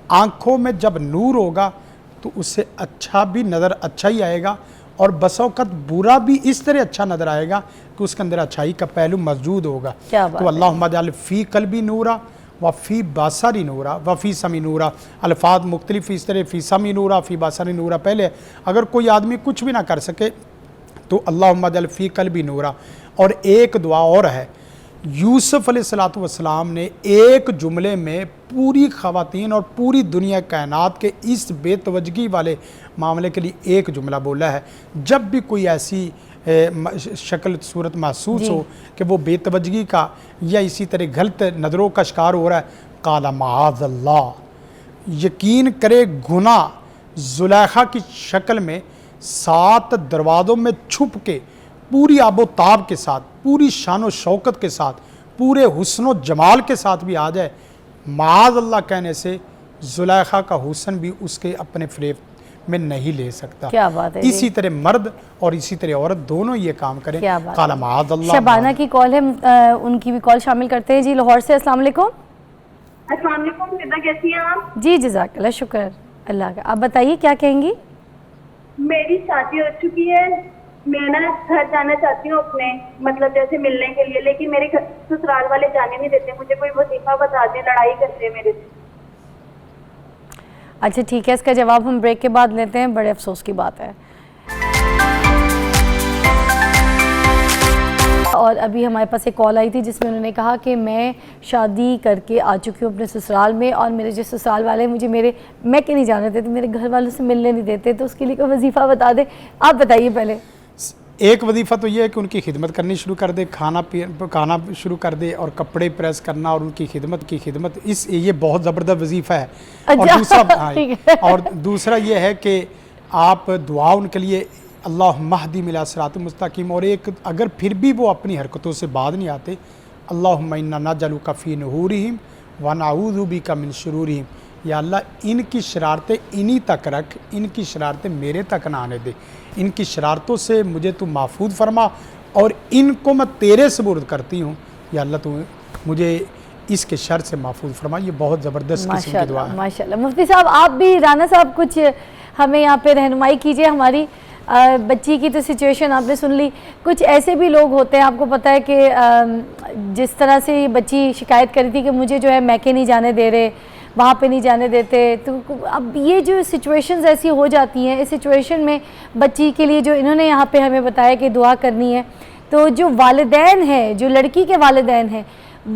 آنکھوں میں جب نور ہوگا تو اسے اچھا بھی نظر اچھا ہی آئے گا، اور بس اوقات برا بھی اس طرح اچھا نظر آئے گا کہ اس کے اندر اچھائی کا پہلو موجود ہوگا۔ تو اللہم اجعل فی قلبی نورا وفی بصری نورا وفی سمی نورا، الفاظ مختلف اس طرح، فی سمی نورا فی بصری نورا پہلے، اگر کوئی آدمی کچھ بھی نہ کر سکے تو اللہم اجعل فی قلبی نورا۔ اور ایک دعا اور ہے، یوسف علیہ السلام نے ایک جملے میں پوری خواتین اور پوری دنیا کائنات کے اس بے توجہی والے معاملے کے لیے ایک جملہ بولا ہے، جب بھی کوئی ایسی شکل صورت محسوس ہو کہ وہ بے توجہی کا یا اسی طرح غلط نظروں کا شکار ہو رہا ہے، قال معاذ اللہ، یقین کرے گناہ زلیخا کی شکل میں 7 دروازوں میں چھپ کے پوری آب و تاب کے ساتھ، پوری شان و شوکت کے ساتھ، پورے حسن و جمال کے ساتھ بھی آ جائے، معاذ اللہ کہنے سے زلیخا کا حسن بھی اس کے اپنے فریب میں نہیں لے سکتا۔ کیا بات ہے، اسی طرح مرد اور اسی طرح عورت دونوں یہ کام کریں۔ قال معاذ اللہ۔ شبانہ کی کال ہے، ان کی بھی کال شامل کرتے ہیں۔ جی لاہور سے، السلام علیکم۔ السلام علیکم، فدا کیسی ہیں آپ؟ جی جزاک اللہ، شکر اللہ کا۔ آپ بتائیے کیا کہیں گی؟ میری شادی ہو چکی ہے، میں نا گھر جانا چاہتی ہوں اپنے، مطلب جیسے ملنے کے لیے، لیکن میرے سسرال والے جانے نہیں دیتے، مجھے کوئی وظیفہ بتا دیں، لڑائی کرتے ہیں میرے سے۔ اچھا ٹھیک ہے، اس کا جواب ہم بریک کے بعد لیتے ہیں، بڑے افسوس کی بات ہے۔ اور ابھی ہمارے پاس ایک کال آئی تھی جس میں انہوں نے کہا کہ میں شادی کر کے آ چکی ہوں اپنے سسرال میں، اور میرے جو سسرال والے مجھے میں کہ نہیں جانے دیتے، میرے گھر والوں سے ملنے نہیں دیتے، تو اس کے لیے کوئی وظیفہ بتا دیں۔ آپ بتائیے پہلے۔ ایک وظیفہ تو یہ ہے کہ ان کی خدمت کرنی شروع کر دے، کھانا پکانا شروع کر دے، اور کپڑے پریس کرنا، اور ان کی خدمت یہ بہت زبردست وظیفہ ہے۔ اور دوسرا یہ ہے کہ آپ دعا ان کے لیے اللہم اہدنی الی صراط مستقیم، اور ایک اگر پھر بھی وہ اپنی حرکتوں سے باز نہیں آتے، اللہم انا نجعلک فی نحورہم ونعوذ بک من شرورہم، یا اللہ ان کی شرارتیں انہی تک رکھ، ان کی شرارتیں میرے تک نہ آنے دے، ان کی شرارتوں سے مجھے تو محفوظ فرما، اور ان کو میں تیرے سپرد کرتی ہوں، یا اللہ تو مجھے اس کے شر سے محفوظ فرما۔ یہ بہت زبردست قسم کی دعا ہے۔ ماشاءاللہ۔ مفتی صاحب آپ بھی، رانا صاحب کچھ ہمیں یہاں پہ رہنمائی کیجئے، ہماری بچی کی تو سچویشن آپ نے سن لی، کچھ ایسے بھی لوگ ہوتے ہیں، آپ کو پتہ ہے کہ جس طرح سے یہ بچی شکایت کری تھی کہ مجھے جو ہے میکے نہیں جانے دے رہے، وہاں پہ نہیں جانے دیتے، تو اب یہ جو سچویشنز ایسی ہو جاتی ہیں، اس سچویشن میں بچی کے لیے جو انہوں نے یہاں پہ ہمیں بتایا کہ دعا کرنی ہے، تو جو والدین ہیں، جو لڑکی کے والدین ہیں،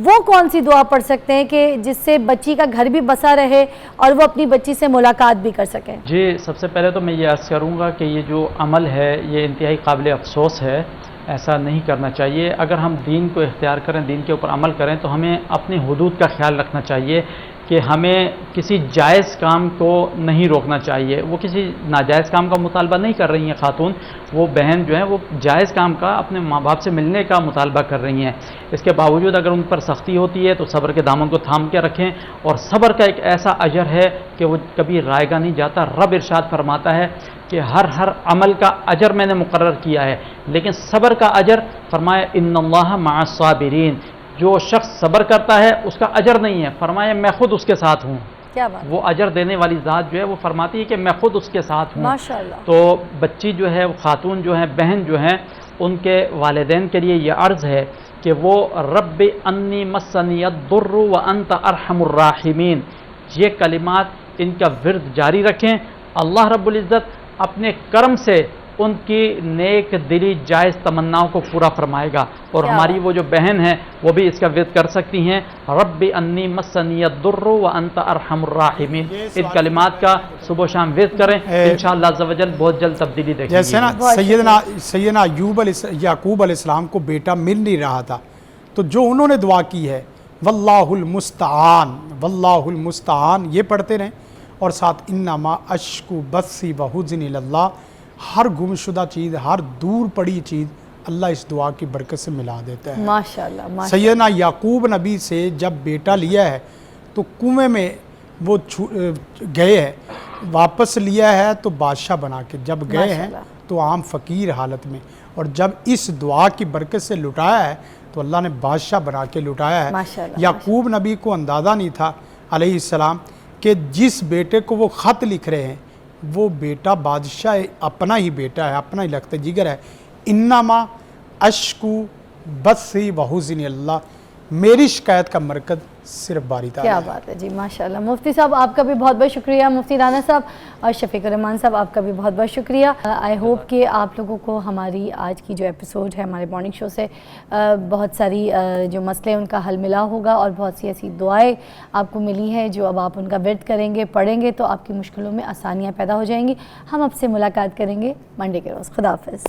وہ کون سی دعا پڑھ سکتے ہیں کہ جس سے بچی کا گھر بھی بسا رہے اور وہ اپنی بچی سے ملاقات بھی کر سکیں؟ جی سب سے پہلے تو میں یہ عرض کروں گا کہ یہ جو عمل ہے یہ انتہائی قابل افسوس ہے، ایسا نہیں کرنا چاہیے۔ اگر ہم دین کو اختیار کریں، دین کے اوپر عمل کریں، تو ہمیں اپنی حدود کا خیال رکھنا چاہیے کہ ہمیں کسی جائز کام کو نہیں روکنا چاہیے۔ وہ کسی ناجائز کام کا مطالبہ نہیں کر رہی ہیں خاتون، وہ بہن جو ہیں وہ جائز کام کا، اپنے ماں باپ سے ملنے کا مطالبہ کر رہی ہیں۔ اس کے باوجود اگر ان پر سختی ہوتی ہے تو صبر کے دامن کو تھام کے رکھیں، اور صبر کا ایک ایسا اجر ہے کہ وہ کبھی رائے گا نہیں جاتا۔ رب ارشاد فرماتا ہے کہ ہر عمل کا اجر میں نے مقرر کیا ہے، لیکن صبر کا اجر فرمایا ان اللہ مع الصابرین، جو شخص صبر کرتا ہے اس کا اجر نہیں ہے، فرمایا میں خود اس کے ساتھ ہوں۔ کیا بات، وہ اجر دینے والی ذات جو ہے وہ فرماتی ہے کہ میں خود اس کے ساتھ ہوں۔ ماشاءاللہ۔ تو بچی جو ہے، خاتون جو ہیں، بہن جو ہیں، ان کے والدین کے لیے یہ عرض ہے کہ وہ رب انی مسنی الضر وانت ارحم الراحمین، یہ کلمات ان کا ورد جاری رکھیں۔ اللہ رب العزت اپنے کرم سے ان کی نیک دلی جائز تمناؤں کو پورا فرمائے گا، اور ہماری وہ جو بہن ہیں وہ بھی اس کا ورد کر سکتی ہیں، رب انی مسنی الضر وانت ارحم الراحمین۔ ان کلمات کا صبح و شام ورد کریں، انشاءاللہ عز و جل بہت جلد تبدیلی دیکھیں گے۔ جیسے نا سیدنا یعقوب علیہ السلام کو بیٹا مل نہیں رہا تھا، تو جو انہوں نے دعا کی ہے واللہ المستعان، واللہ المستعان یہ پڑھتے رہیں، اور ساتھ انما اشکو بثی وحزنی اللہ، ہر گمشدہ چیز، ہر دور پڑی چیز اللہ اس دعا کی برکت سے ملا دیتا ہے۔ ماشاءاللہ۔ سیدنا یعقوب نبی سے جب بیٹا لیا ہے تو کنویں میں وہ گئے ہیں، واپس لیا ہے تو بادشاہ بنا کے، جب گئے ہیں تو عام فقیر حالت میں، اور جب اس دعا کی برکت سے لٹایا ہے تو اللہ نے بادشاہ بنا کے لٹایا ہے۔ یعقوب نبی کو اندازہ نہیں تھا علیہ السلام کہ جس بیٹے کو وہ خط لکھ رہے ہیں وہ بیٹا بادشاہ اپنا ہی بیٹا ہے, اپنا ہی لخت جگر ہے. انما اشکو بثی وحزنی اللہ, میری شکایت کا مرکز صرف باری تعالیٰ ہے. کیا بات ہے جی, ماشاءاللہ. مفتی صاحب آپ کا بھی بہت بہت شکریہ, مفتی رانا صاحب, اور شفیق الرحمان صاحب آپ کا بھی بہت بہت شکریہ. آئی ہوپ کہ آپ لوگوں کو ہماری آج کی جو ایپیسوڈ ہے ہمارے مارننگ شو سے بہت ساری جو مسئلے ان کا حل ملا ہوگا, اور بہت سی ایسی دعائیں آپ کو ملی ہیں جو اب آپ ان کا ورد کریں گے, پڑھیں گے تو آپ کی مشکلوں میں آسانیاں پیدا ہو جائیں گی. ہم اب سے ملاقات کریں گے منڈے کے روز. خدا حافظ.